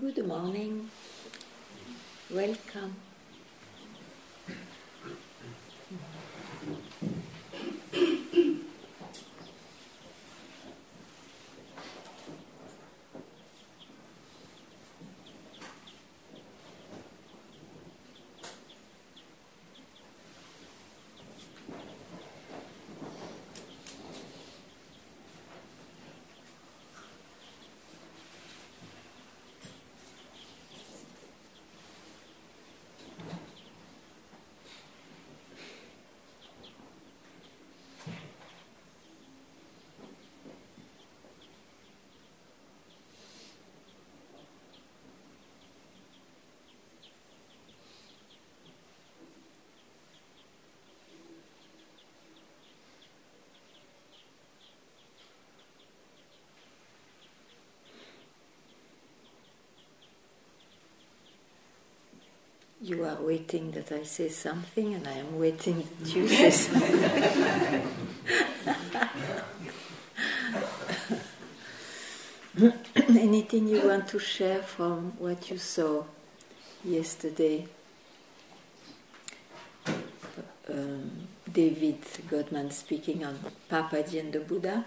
Good morning. Welcome. You are waiting that I say something, and I am waiting that you say something. Anything you want to share from what you saw yesterday? David Godman speaking on Papaji and the Buddha.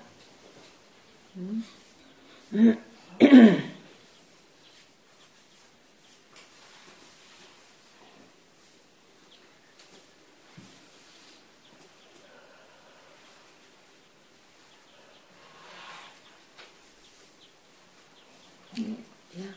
Yeah.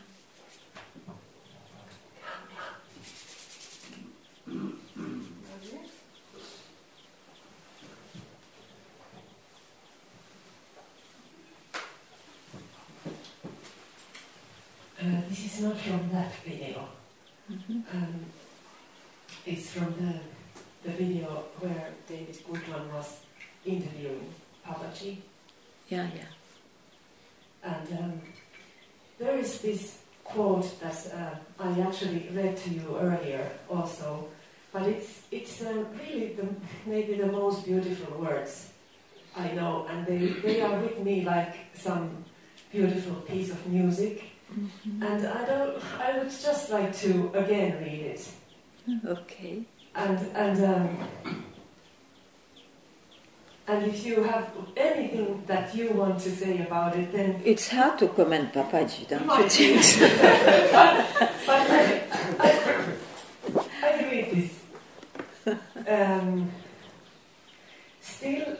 This is not from that video. It's from the video where David Goodman was interviewing Papaji. Yeah. And there is this quote that I actually read to you earlier also, but it's really maybe the most beautiful words I know, and they are with me like some beautiful piece of music. And I would just like to again read it. Okay. And if you have anything that you want to say about it, then It's hard to comment Papaji, don't you think? But I read this. Still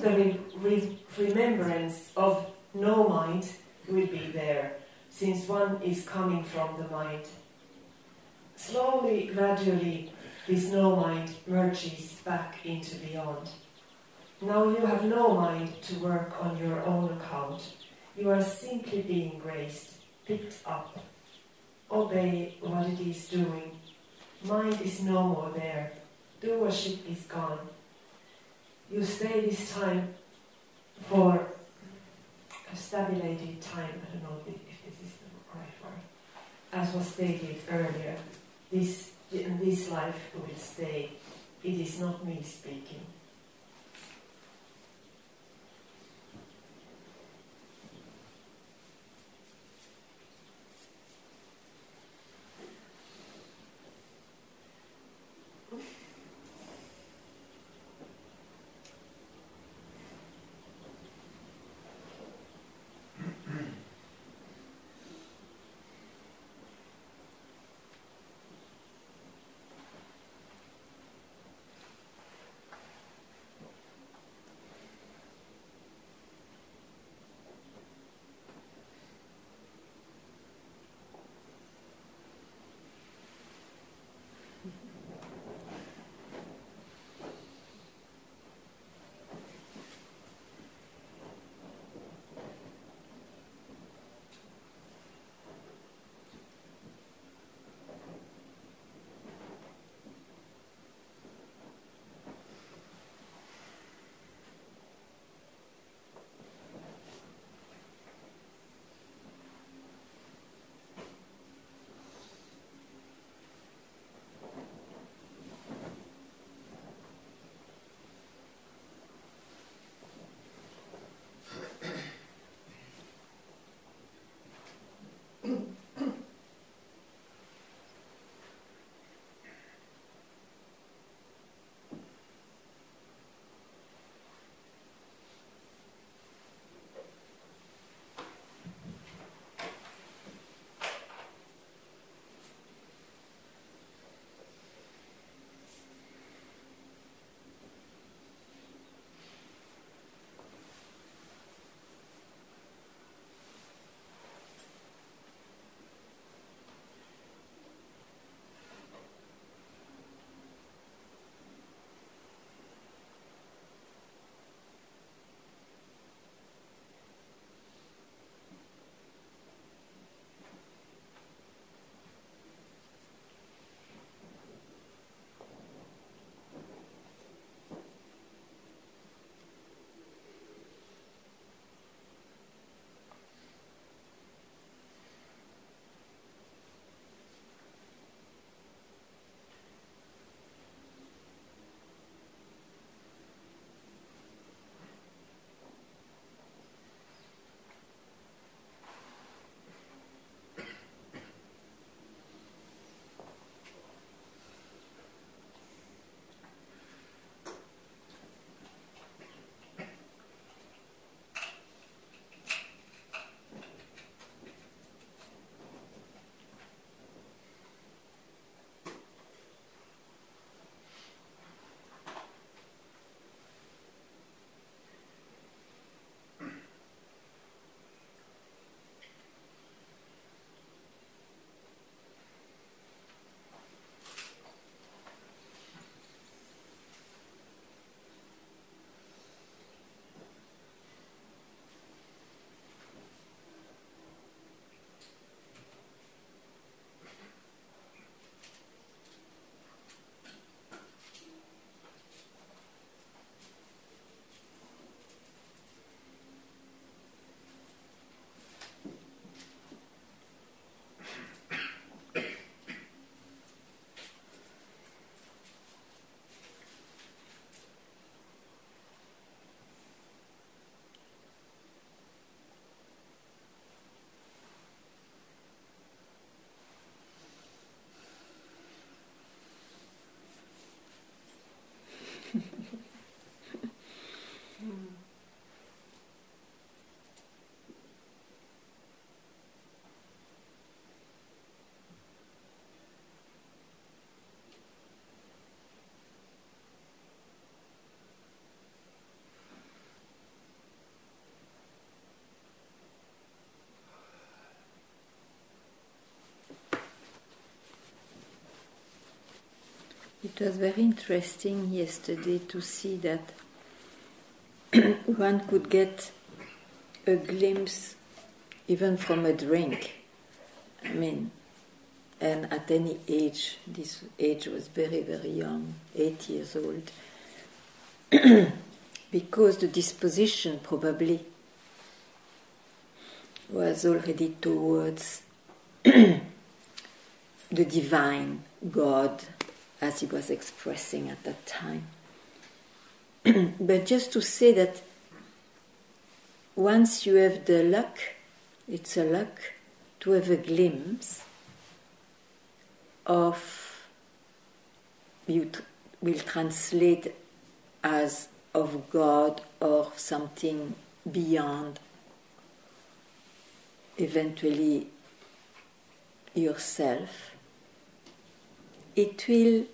the remembrance of no mind will be there, since one is coming from the mind. Slowly, gradually, this no mind merges back into beyond. Now you have no mind to work on your own account. You are simply being graced, picked up. Obey what it is doing. Mind is no more there. Doership is gone. You stay this time for a stabulated time. I don't know if this is the right word. As was stated earlier, this life will stay. It is not me speaking. It was very interesting yesterday to see that one could get a glimpse even from a drink. I mean, and at any age, this age was very, very young, 8 years old, because the disposition probably was already towards the divine God as he was expressing at that time. But just to say that once you have the luck, it's a luck to have a glimpse of, you will translate as of God or something beyond, eventually yourself, it will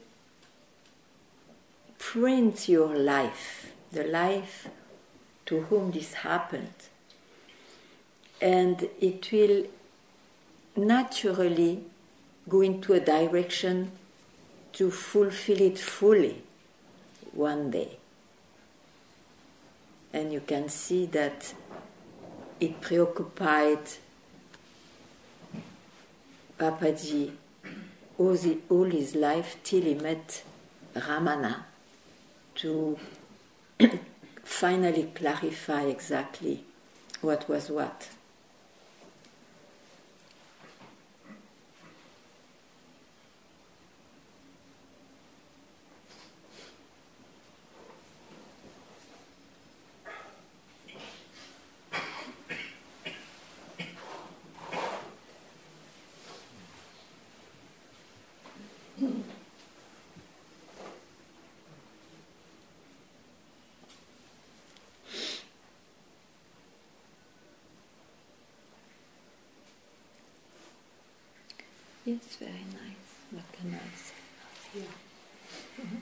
print your life, the life to whom this happened, and it will naturally go into a direction to fulfill it fully one day. And you can see that it preoccupied Papaji all his life till he met Ramana to finally clarify exactly what was what. Yes, very nice. What can I say? Yeah. Mm-hmm.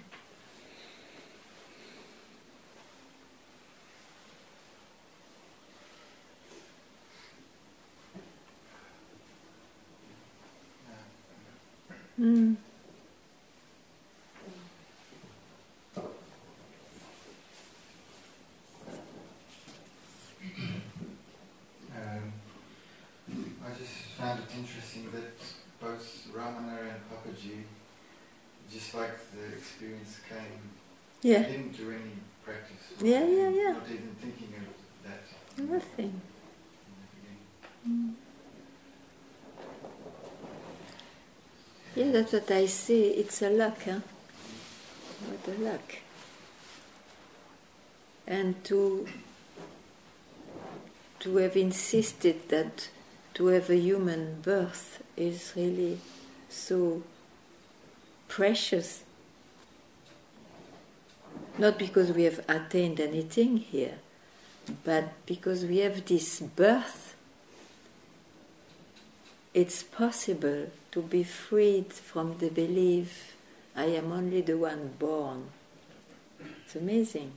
Mm. I just found it interesting that both Ramana and Papaji, just like the experience came, Yeah. they didn't do any practice. Yeah. Not even thinking of that. Nothing. Yeah, that's what I say. It's a luck, huh? What a luck. And to have insisted that to have a human birth is really so precious. Not because we have attained anything here, but because we have this birth, it's possible to be freed from the belief, I am only the one born. It's amazing.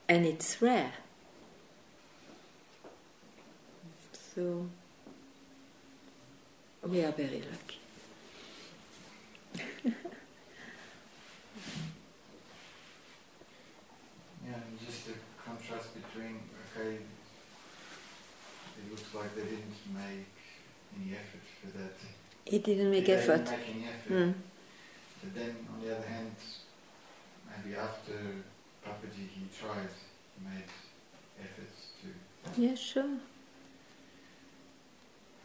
And it's rare. So, we are very lucky. Yeah, and just the contrast between, okay, it looks like they didn't make any effort for that. He didn't make They effort. didn't make any effort. Mm. But then, on the other hand, maybe after Papaji he tried, he made efforts to... Yeah, sure.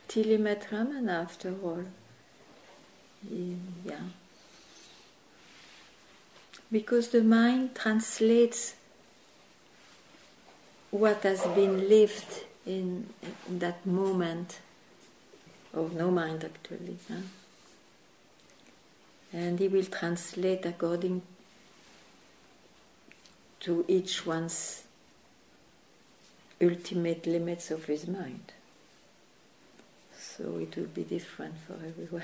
Till he met Ramana after all. Yeah. Because the mind translates what has been lived in that moment of no mind actually. Huh? And he will translate according to each one's ultimate limits of his mind. So it will be different for everyone.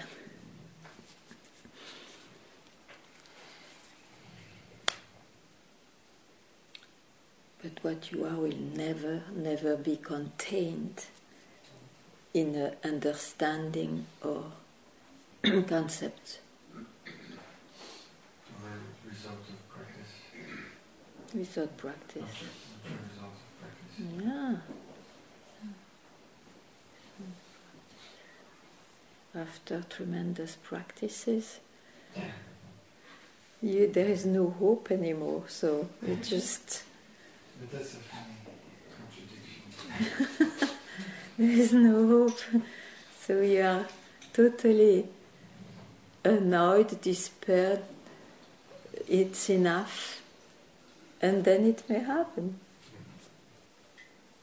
But what you are will never, never be contained in an understanding or concept. result of practice. Without practice. Not the result of practice. Yeah. After tremendous practices, there is no hope anymore, so you just... But that's a funny contradiction. There is no hope. So you are totally annoyed, despaired, it's enough, and then it may happen.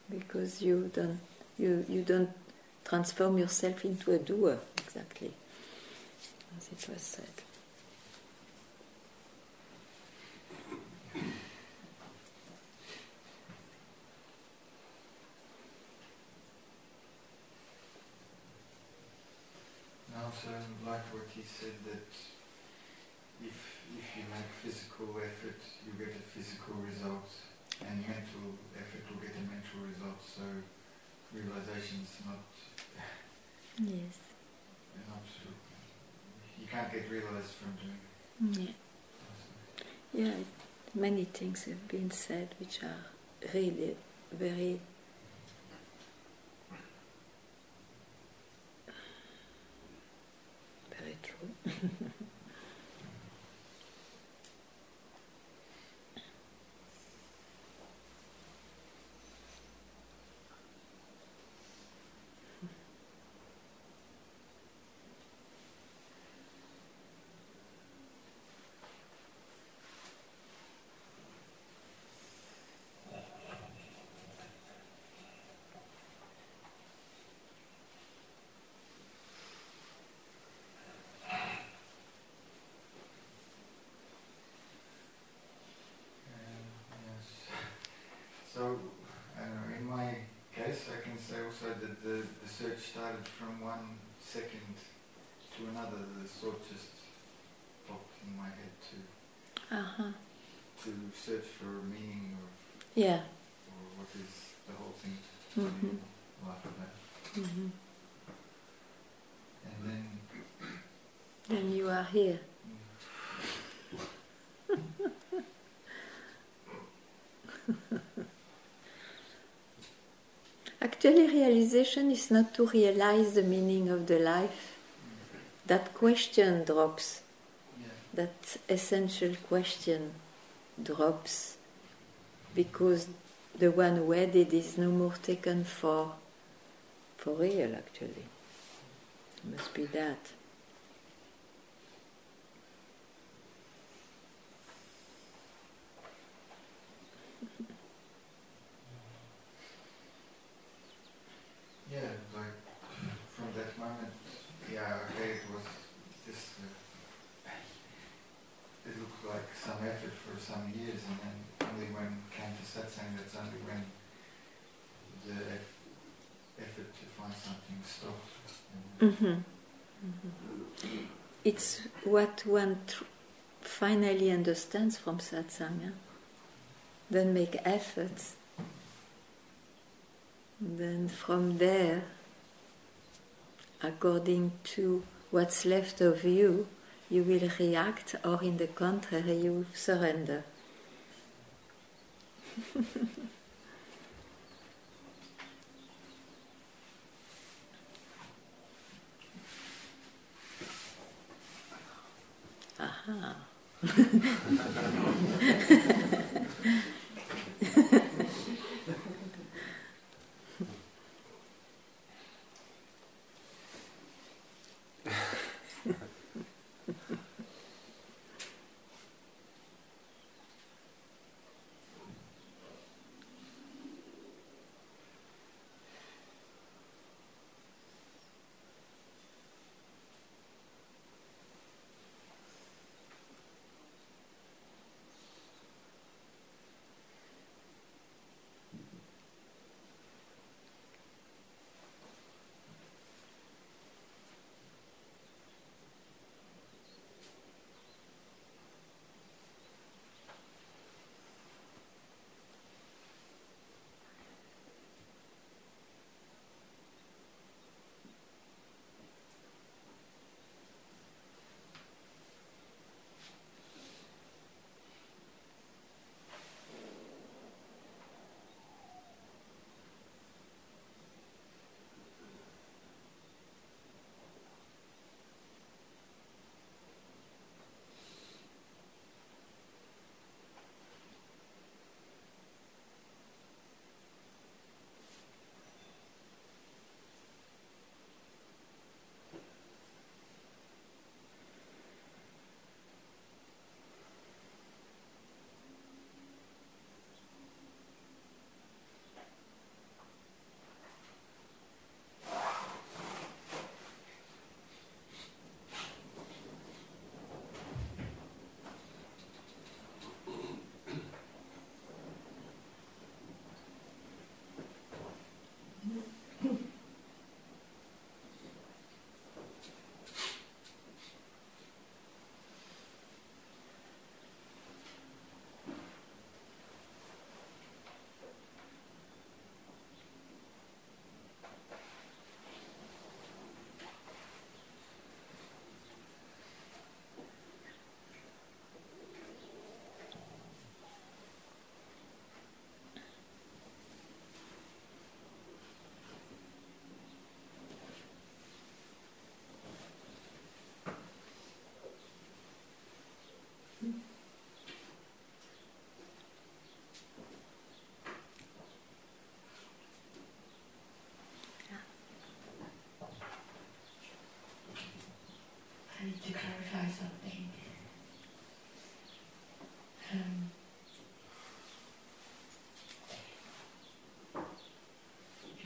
Because you don't transform yourself into a doer, exactly, as it was said. Also, like what he said, that if you make physical effort, you get a physical result, and mental effort will get a mental result. So realization is not. Yes. You can't get realized from doing. Yeah. Yeah. Many things have been said which are really very. Very true. So, in my case, I can say also that the search started from 1 second to another. The thought just popped in my head to search for meaning or what is the whole thing, life of that. And then you are here. Actually, realization is not to realize the meaning of the life. That question drops. That essential question drops because the one wedded is no more taken for real, actually. It must be that. Yeah, like from that moment, it was this. It looked like some effort for some years, and then only when came to satsang, that's only when the effort to find something stopped. It's what one finally understands from satsang. Then make efforts. Then from there, according to what's left of you, you will react, or in the contrary, you surrender. Aha.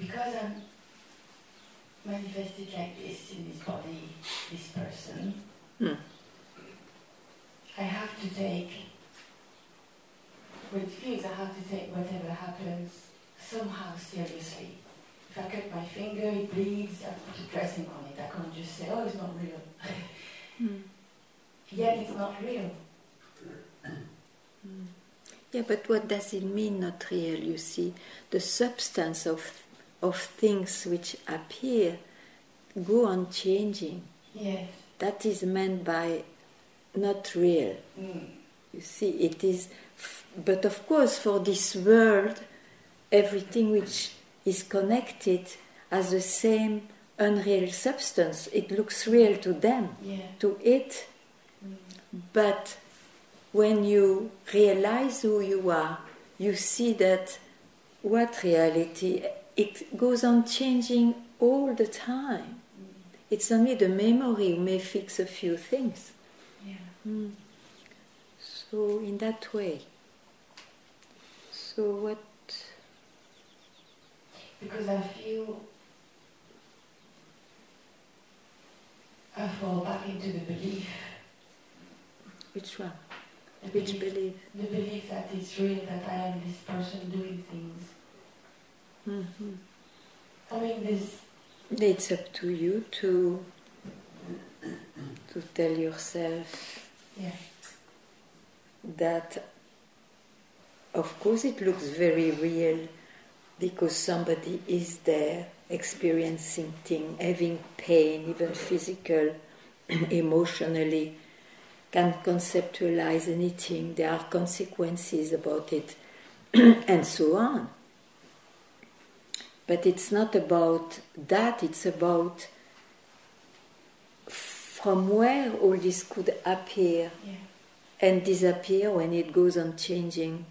because I'm manifested like this in this body, this person, I have to take, with feels I have to take whatever happens somehow seriously. If I cut my finger, it bleeds, I put a dressing on it. I can't just say, oh, it's not real. Yet it's not real. Yeah, but what does it mean, not real? You see, the substance of things which appear go on changing. Yes. That is meant by not real. You see, it is. But of course, for this world, everything which is connected has the same unreal substance. It looks real to them, to it. But when you realize who you are, you see that what reality, it goes on changing all the time. It's only the memory who may fix a few things. So in that way. So what? Because I feel I fall back into the belief. Which one? Which belief? The belief that it's real, that I am this person doing things. I mean, it's up to you to tell yourself that, of course, it looks very real because somebody is there experiencing things, having pain, even physical, emotionally, can conceptualize anything, there are consequences about it, and so on. But it's not about that, it's about from where all this could appear and disappear when it goes on changing.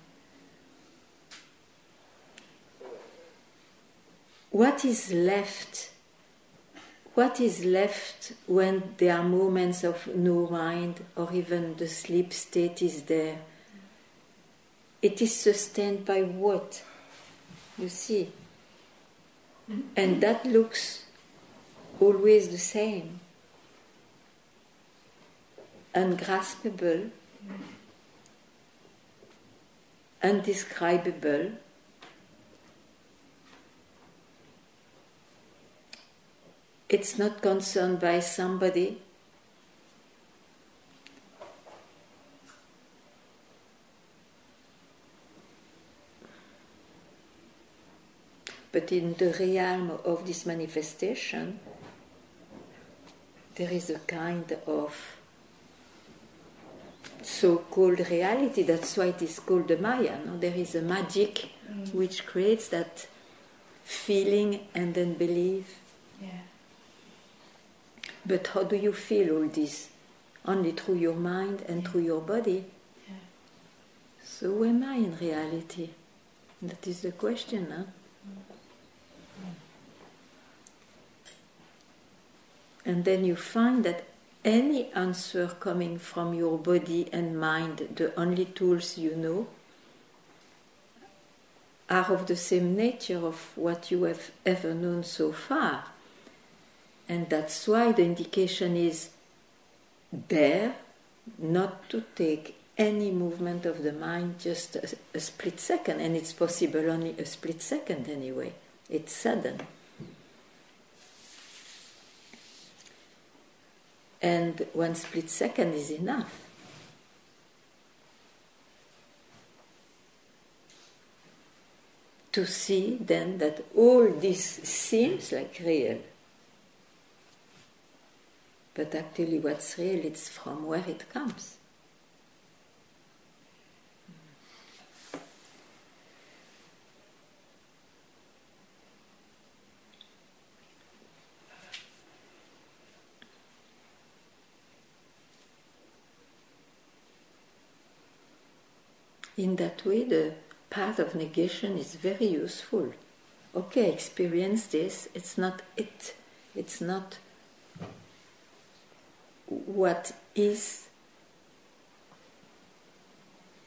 What is left? What is left when there are moments of no mind or even the sleep state is there? It is sustained by what? You see? And that looks always the same. Ungraspable, undescribable. It's not concerned by somebody. But in the realm of this manifestation, there is a kind of so-called reality. That's why it is called the Maya. No? There is a magic which creates that feeling and then belief. But how do you feel all this? Only through your mind and through your body. So who am I in reality? That is the question, huh? And then you find that any answer coming from your body and mind, the only tools you know, are of the same nature of what you have ever known so far. And that's why the indication is there, not to take any movement of the mind, just a split second, and it's possible only a split second anyway. It's sudden. And 1 split second is enough. To see then that all this seems like real. But actually what's real, it's from where it comes. In that way, the path of negation is very useful. Okay, experience this, it's not it. It's not what is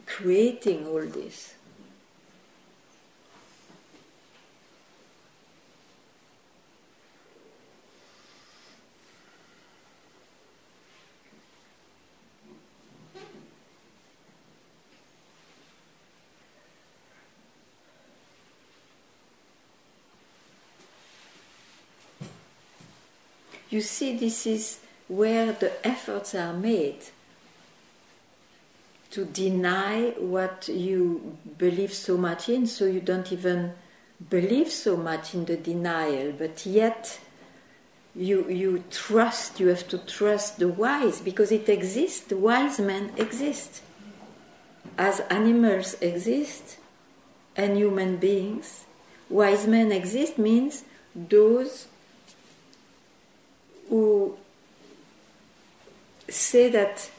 creating all this. you see, this is where the efforts are made to deny what you believe so much in, so you don't even believe so much in the denial, but yet you trust, you have to trust the wise, because it exists, the wise men exist. As animals exist, and human beings, wise men exist means those who say that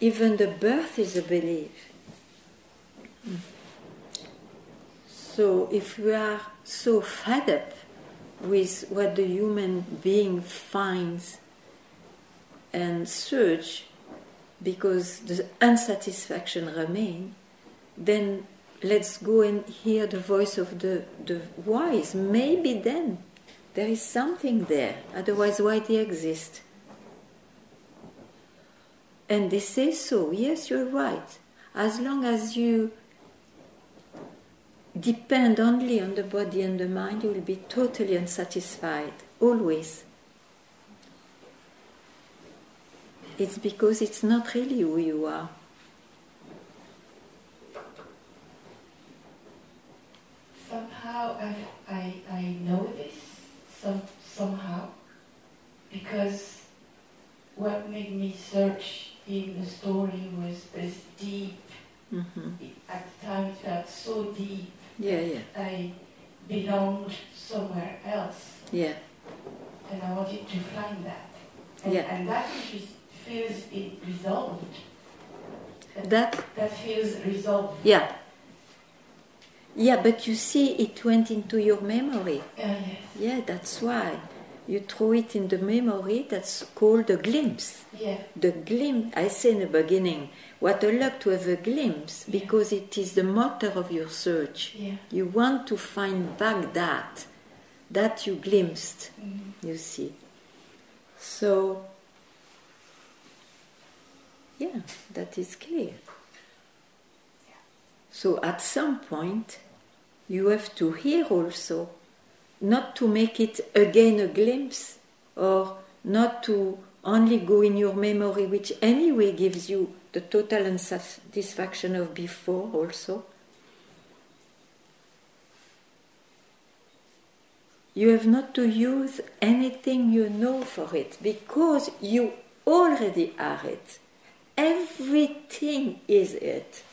even the birth is a belief. So if we are so fed up with what the human being finds and search, because the unsatisfaction remains, then let's go and hear the voice of the wise. Maybe then there is something there, otherwise why they exist? And they say so, yes, you're right. As long as you depend only on the body and the mind, you will be totally unsatisfied, always. It's because it's not really who you are. Somehow I know this, somehow, because what made me search in the story was this deep, at the time it felt so deep, I belonged somewhere else. Yeah. And I wanted to find that. And that which feels resolved. That feels resolved. Yeah. Yeah, but you see, it went into your memory. Yes. Yeah, that's why. You throw it in the memory, that's called a glimpse. Yeah. The glimpse, I say in the beginning, what a luck to have a glimpse, because it is the motor of your search. Yeah. You want to find back that you glimpsed, you see. So, yeah, that is clear. So at some point, you have to hear also, not to make it again a glimpse, or not to only go in your memory, which anyway gives you the total unsatisfaction of before also. You have not to use anything you know for it, because you already are it. Everything is it.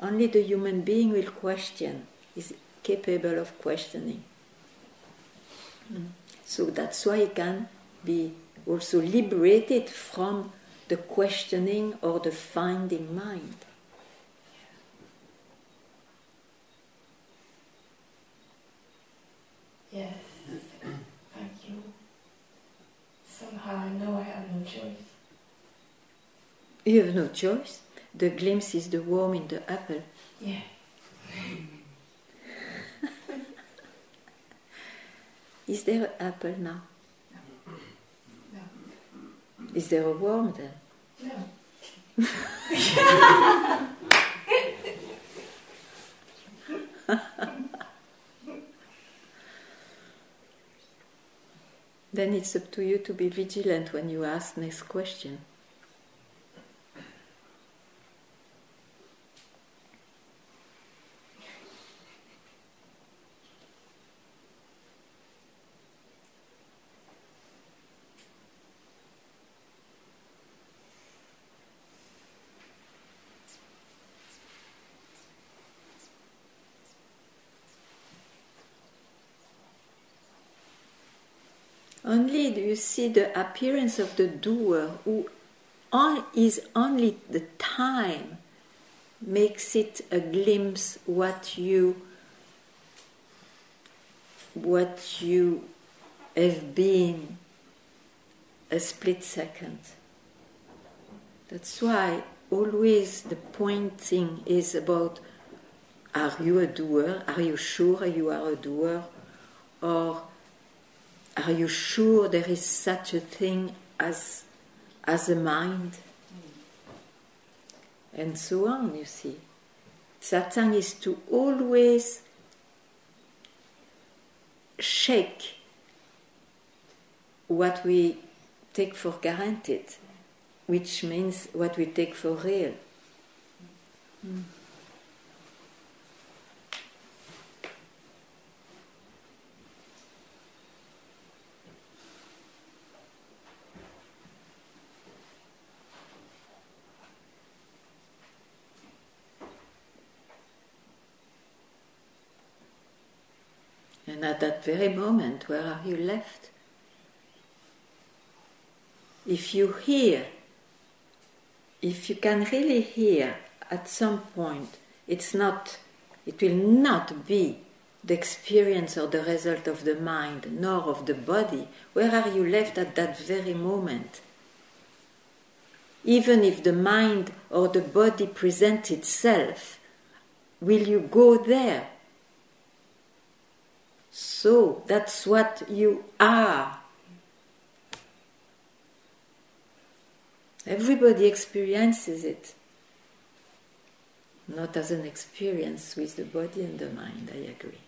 Only the human being will question, is capable of questioning. So that's why it can be also liberated from the questioning or the finding mind. Yes, thank you. Somehow I know I have no choice. You have no choice. The glimpse is the worm in the apple. Yeah. Is there an apple now? No. Is there a worm then? No. Then it's up to you to be vigilant when you ask next question. Only do you see the appearance of the doer, who is only the time makes it a glimpse what you have been a split second. That's why always the pointing is about, are you a doer? Are you sure you are a doer? Or are you sure there is such a thing as a mind? And so on, you see. Satsang is to always shake what we take for granted, which means what we take for real. Mm. And at that very moment, where are you left? If you hear, if you can really hear at some point, it will not be the experience or the result of the mind, nor of the body. Where are you left at that very moment? Even if the mind or the body presents itself, will you go there? So that's what you are. Everybody experiences it. Not as an experience with the body and the mind, I agree.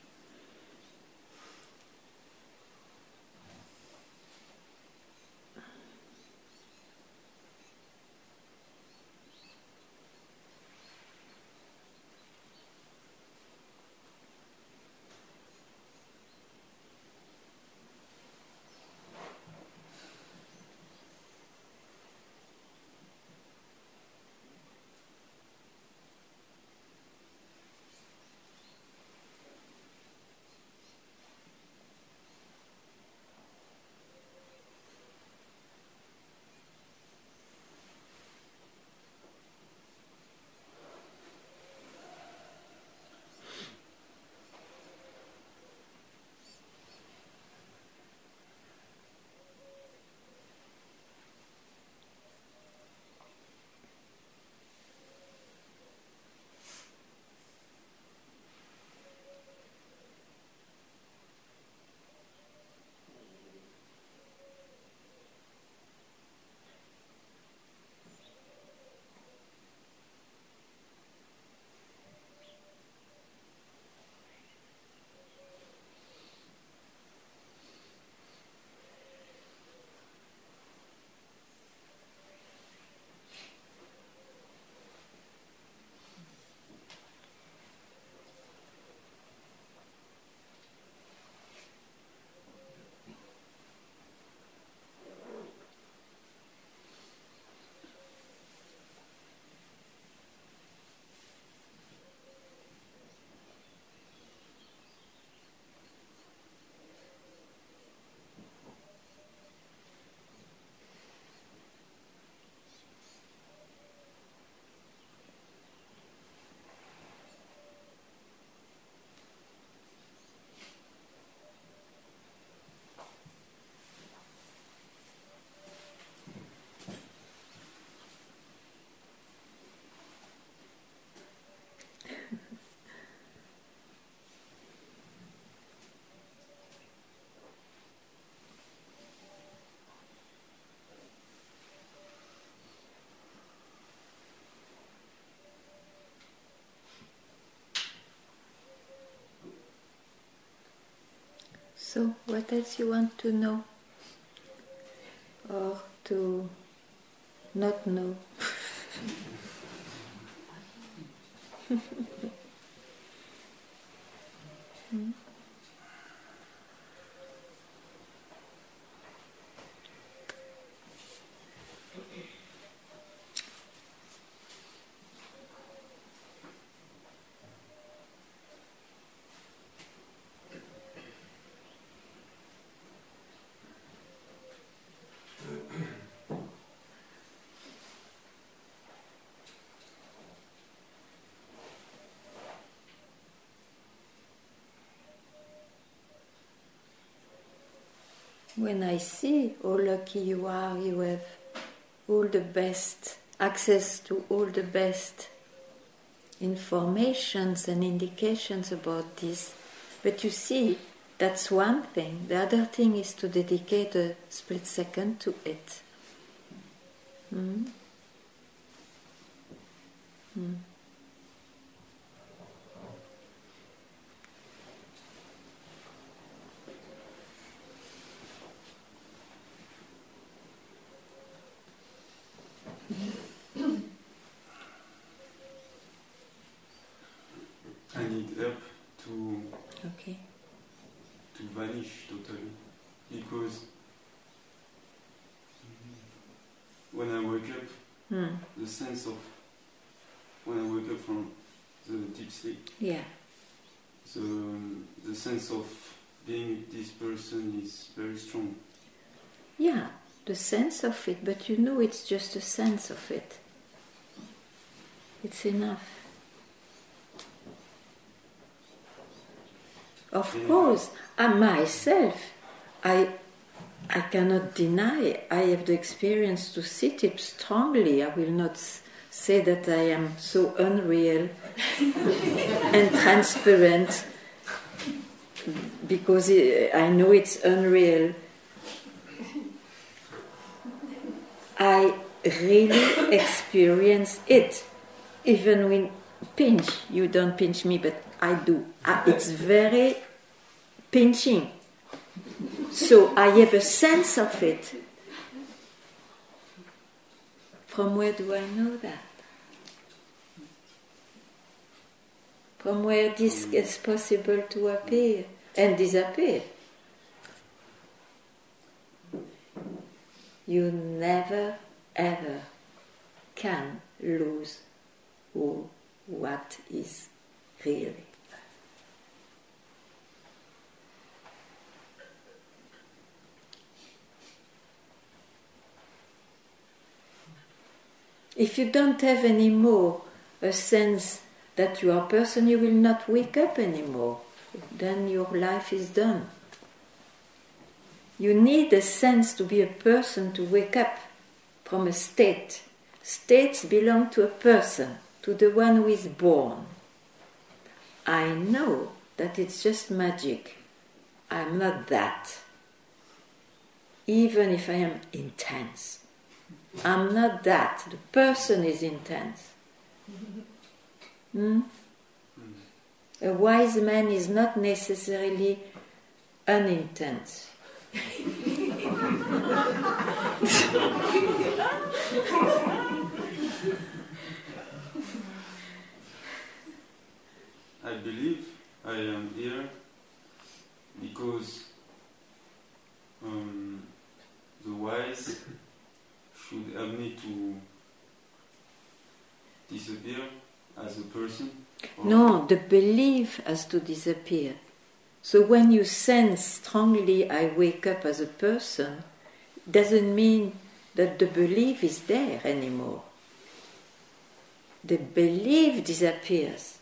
So, what else you want to know? Or to not know? Hmm? When I see how lucky you are, you have all the best, access to all the best informations and indications about this. But you see, that's one thing. The other thing is to dedicate a split second to it. Mm? Mm. to vanish totally, because when I wake up, the sense of when I wake up from the deep sleep, the sense of being this person is very strong. Yeah, the sense of it, but you know it's just a sense of it. It's enough. Of course, I cannot deny I have the experience to see it strongly. I will not say that I am so unreal and transparent because I know it's unreal. I really experience it. Even when you don't pinch me, but I do. It's very pinching. So I have a sense of it. From where do I know that? From where this is possible to appear and disappear? You never ever can lose what is really. If you don't have any more a sense that you are a person, you will not wake up anymore. Then your life is done. You need a sense to be a person to wake up from a state. States belong to a person, to the one who is born. I know that it's just magic. I'm not that. Even if I am intense. I'm not that. The person is intense. A wise man is not necessarily unintense. I believe I am here because the wise should help me to disappear as a person. No, the belief has to disappear. So when you sense strongly I wake up as a person, doesn't mean that the belief is there anymore. The belief disappears.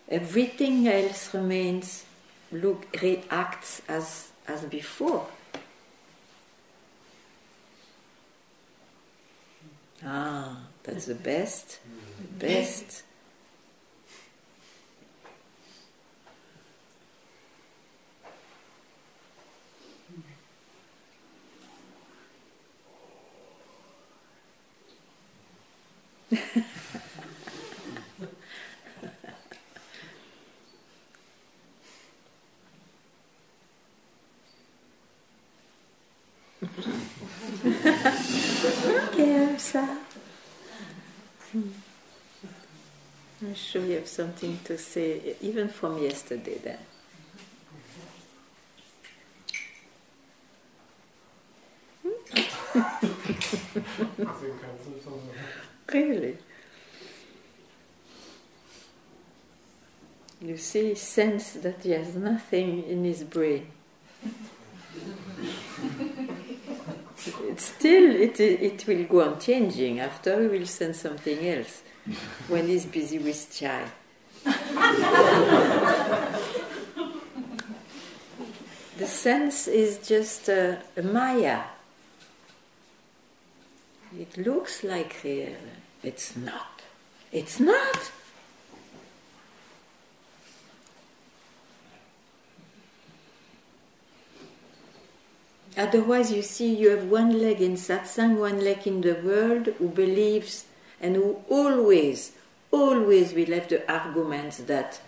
Everything else remains, reacts as before. That's the best. The best. Okay, Elsa. I'm sure you have something to say, even from yesterday then. Really? You see, sense that he has nothing in his brain. It will go on changing. After he will send something else when he's busy with chai. The sense is just a maya. It looks like real. It's not. It's not. Otherwise, you see, you have one leg in satsang, one leg in the world, who believes and who always will have the arguments that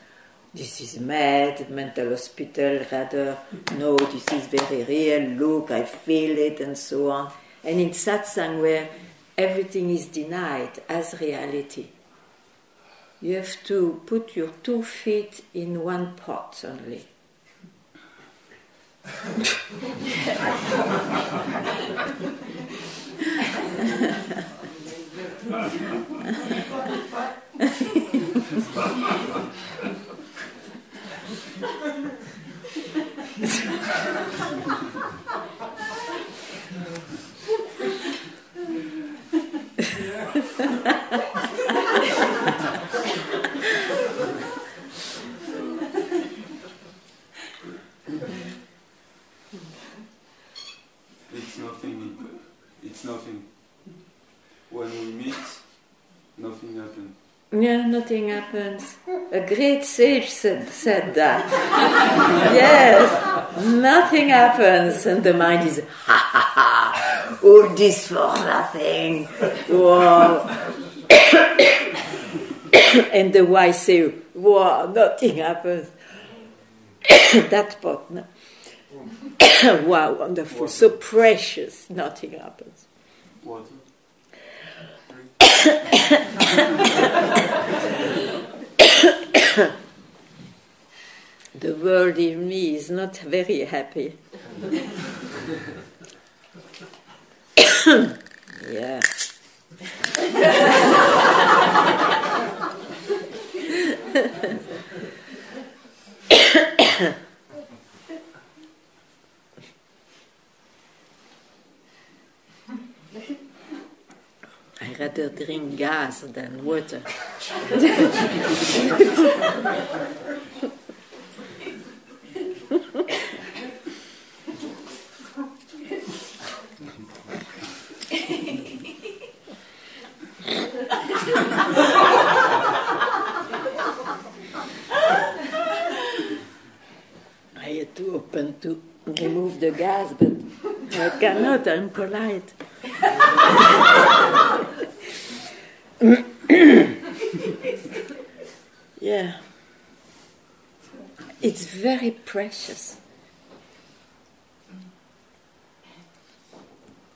this is mad, mental hospital, rather, no, this is very real, look, I feel it, and so on. And in satsang, where everything is denied as reality, you have to put your 2 feet in one pot only. It's nothing. When we meet, nothing happens. Yeah, nothing happens. A great sage said that. Yes, nothing happens, and the mind is, ha ha ha, all this for nothing. Wow. And the wise say, wow, nothing happens. That part, no. Wow, wonderful, so precious, nothing happens. Water. The world in me is not very happy. Yeah. I rather drink gas than water. I had to open to remove the gas, but I cannot, I'm polite. Yeah. It's very precious.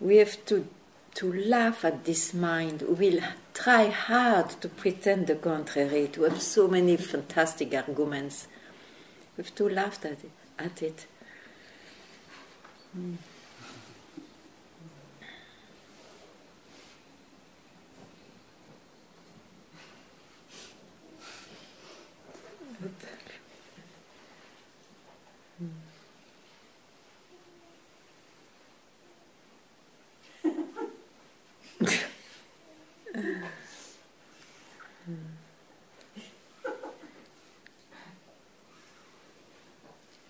We have to laugh at this mind. We'll try hard to pretend the contrary, to have so many fantastic arguments. We have to laugh at it.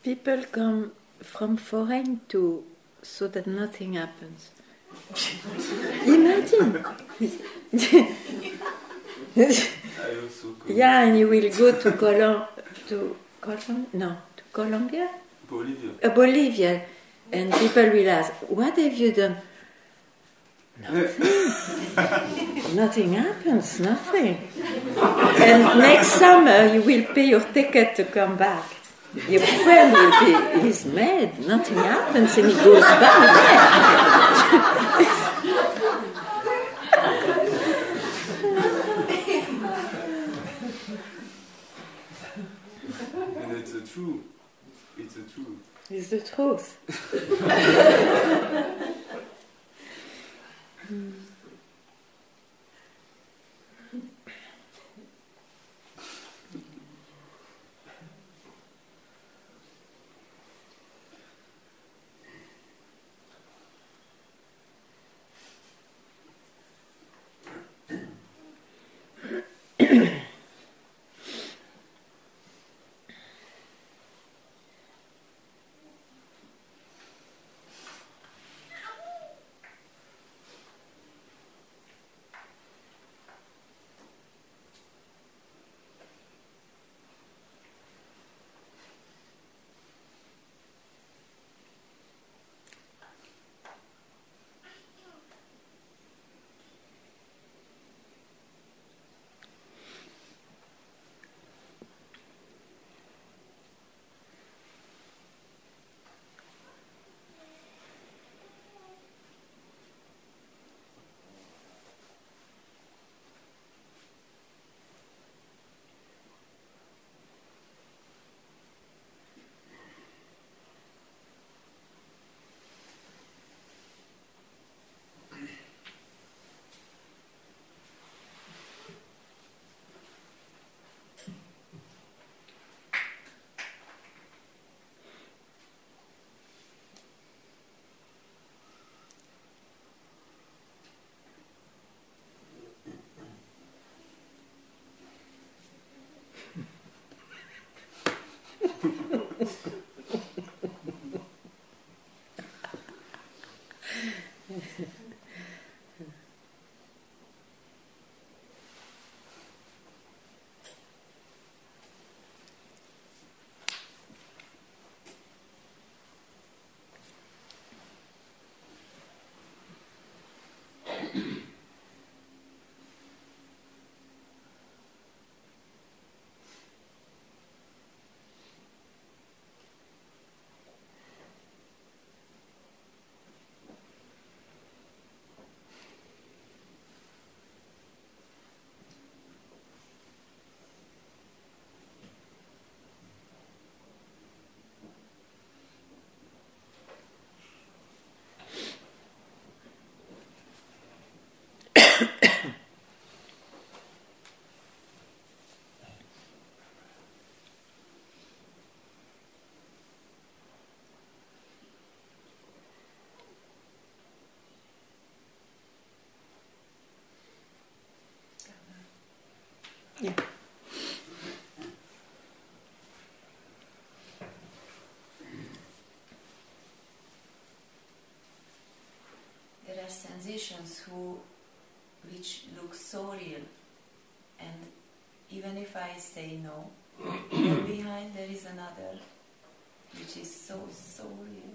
People come from foreign to so that nothing happens. Imagine. Yeah, and you will go to Colombia? Bolivia. Bolivia. And people will ask, what have you done? Nothing. Nothing happens, nothing. And next summer you will pay your ticket to come back. Your friend will be, he's mad, nothing happens, and he goes back. And it's the truth. It's the truth. It's the truth. transitions which look so real, and even if I say no, then behind there is another which is so real.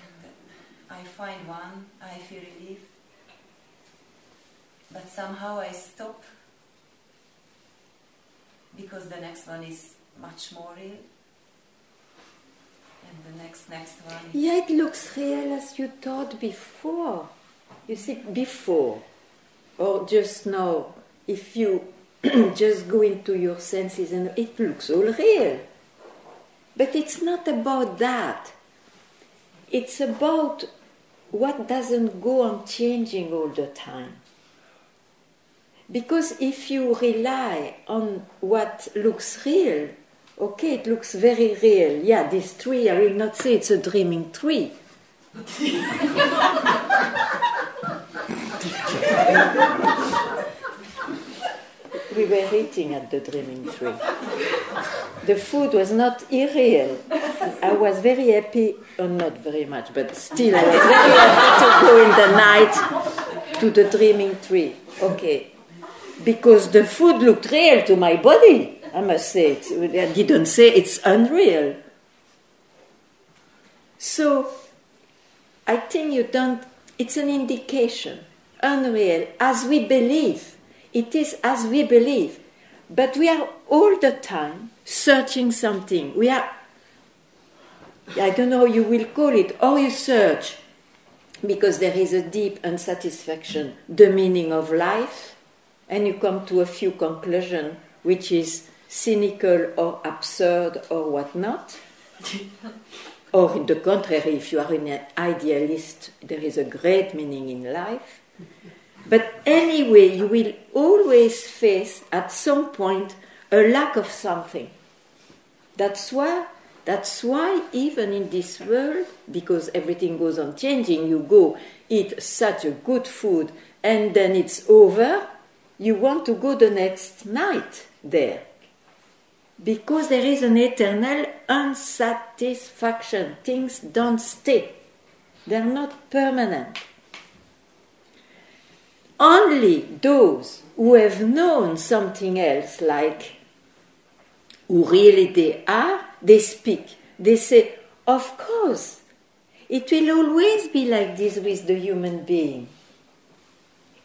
And I find one, I feel relief, but somehow I stop because the next one is much more real, and the next one is... Yeah, it looks real as you thought before. You see, before, or just now, if you just go into your senses and it looks all real. But it's not about that. It's about what doesn't go on changing all the time. Because if you rely on what looks real, okay, it looks very real. Yeah, this tree, I will not say it's a dreaming tree. We were eating at the dreaming tree. The food was not irreal. I was very happy, or not very much, but still I was very happy to go in the night to the dreaming tree. Okay. Because the food looked real to my body, I must say. I didn't say it's unreal. So, I think it's an indication. Unreal, as we believe. It is as we believe. But we are all the time searching something. We are, I don't know how you will call it, or you search, because there is a deep unsatisfaction, the meaning of life, and you come to a few conclusions, which is cynical or absurd or whatnot. Or on the contrary, if you are an idealist, there is a great meaning in life. But anyway, you will always face at some point a lack of something. That's why even in this world, because everything goes on changing, you go eat such a good food and then it's over, you want to go the next night there. Because there is an eternal unsatisfaction. Things don't stay. They're not permanent. Only those who have known something else, like who really they are, they speak. They say, of course, it will always be like this with the human being.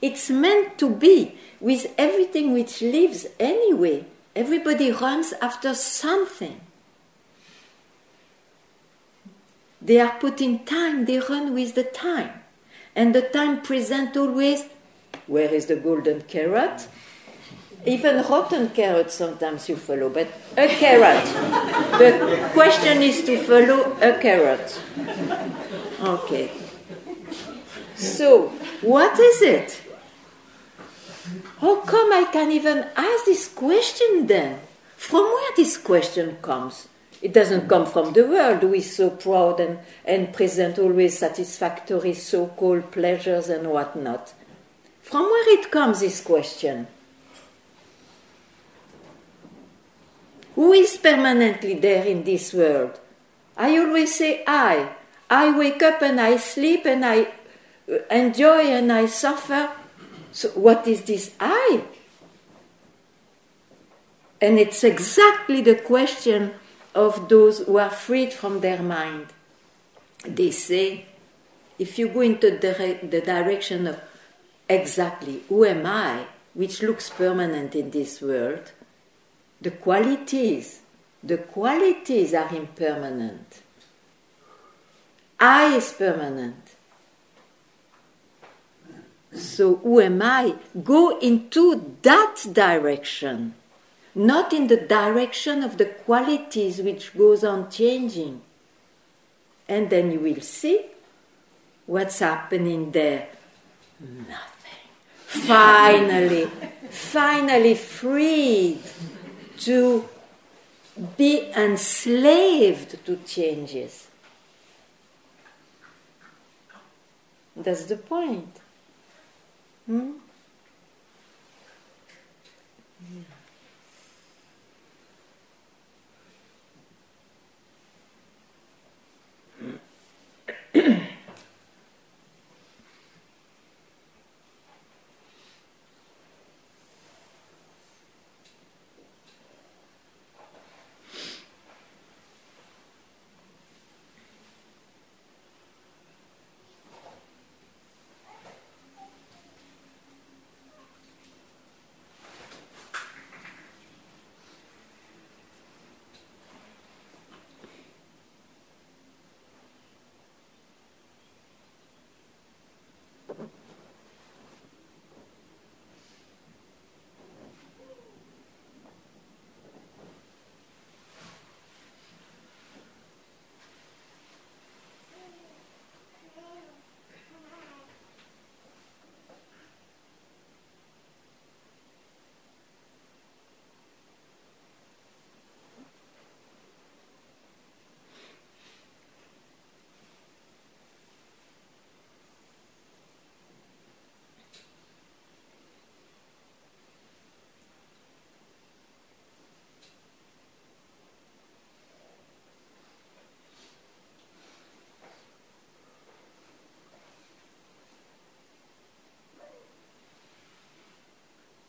It's meant to be with everything which lives anyway. Everybody runs after something. They are put in time, they run with the time. And the time presents always, where is the golden carrot? Even rotten carrot sometimes you follow, but a carrot. The question is to follow a carrot. Okay. So, what is it? How come I can even ask this question then? From where this question comes? It doesn't come from the world, who is so proud and present always satisfactory so-called pleasures and whatnot. From where it comes, this question? Who is permanently there in this world? I always say I. I wake up and I sleep and I enjoy and I suffer. So what is this I? And it's exactly the question of those who are freed from their mind. They say, if you go into the direction of exactly who am I, which looks permanent in this world, the qualities are impermanent. I is permanent. So who am I? Go into that direction, not in the direction of the qualities which goes on changing. And then you will see what's happening there. Nothing. Finally freed to be enslaved to changes. That's the point.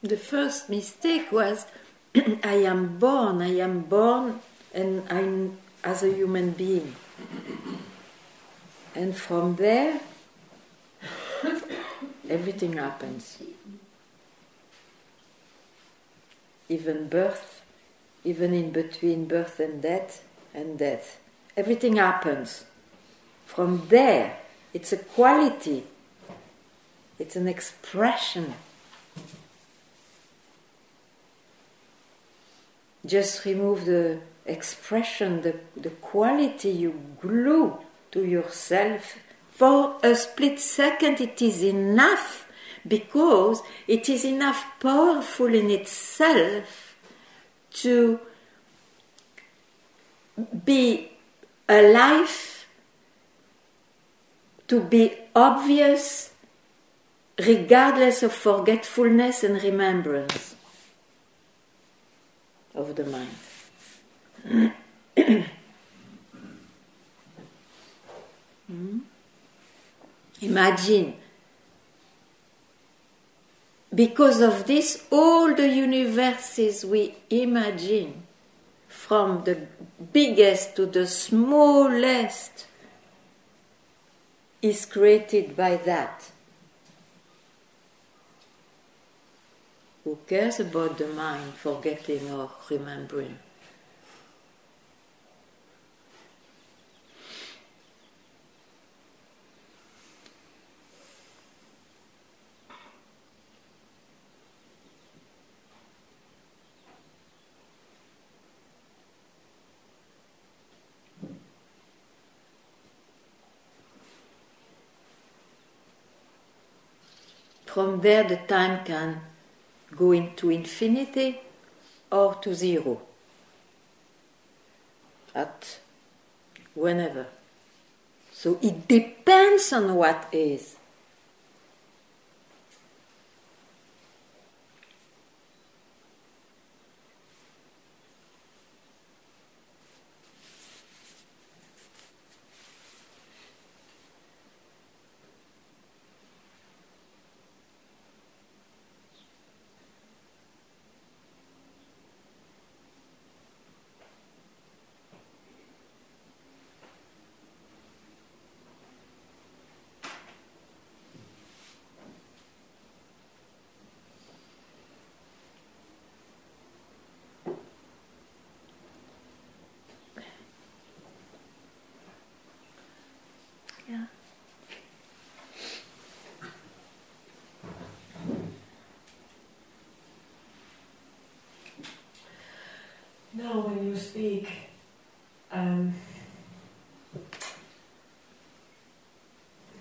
The first mistake was I am born, and I'm as a human being. And from there, everything happens. Even birth, even in between birth and death. Everything happens. From there, it's a quality. It's an expression. Just remove the expression, the quality you glue to yourself. For a split second it is enough, because it is enough powerful in itself to be alive, to be obvious, regardless of forgetfulness and remembrance of the mind. Imagine, because of this, all the universes we imagine, from the biggest to the smallest, is created by that. Who cares about the mind forgetting or remembering? From there, the time can go into infinity or to zero, at whenever. So it depends on what is. Now when you speak,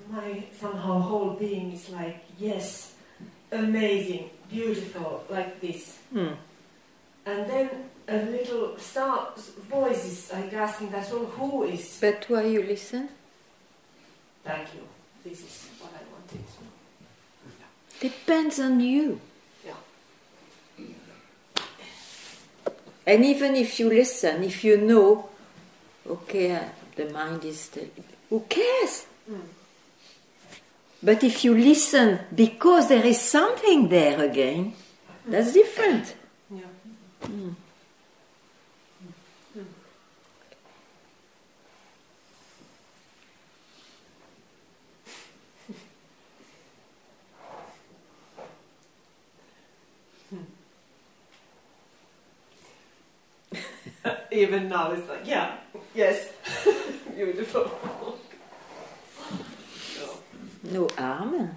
my somehow whole being is like, yes, amazing, beautiful, like this. And then a little voice is like asking that, well, who is? But why you listen? Thank you. This is what I wanted. Depends on you. Yeah. And even if you listen, if you know, okay, the mind is still, who cares? But if you listen because there is something there again, that's different. Yeah. Even now it's like, yeah, yes, beautiful. No harm.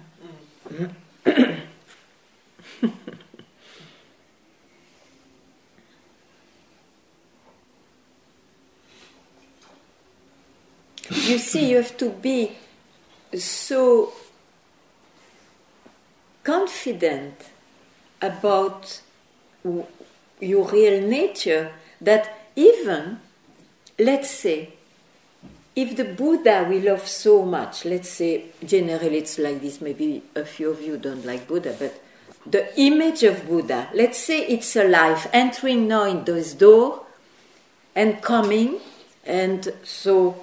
You see, you have to be so confident about your real nature that even, let's say, if the Buddha we love so much, let's say, generally it's like this, maybe a few of you don't like Buddha, but the image of Buddha, let's say it's alive, entering now in this door and coming, and so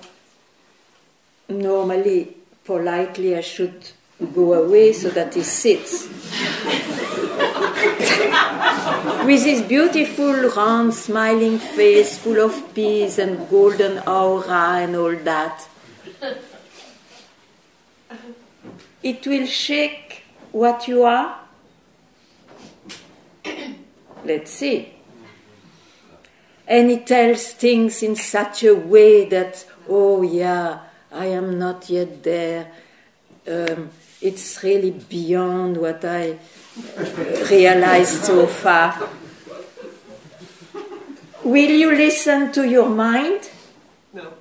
normally, politely, I should go away so that he sits. with his beautiful, round, smiling face, full of peace and golden aura and all that. It will shake what you are. Let's see. And it tells things in such a way that, oh yeah, I am not yet there. It's really beyond what I realized so far. Will you listen to your mind? No.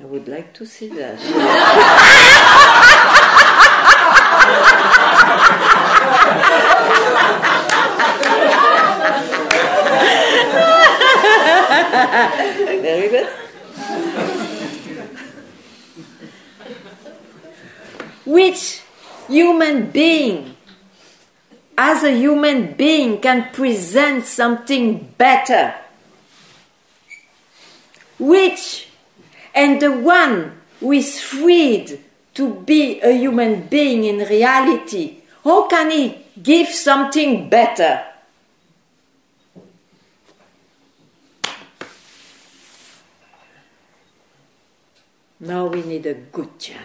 I would like to see that. Very good. Which human being, as a human being, can present something better? Which, and the one who is freed to be a human being in reality, how can he give something better? Now we need a good child.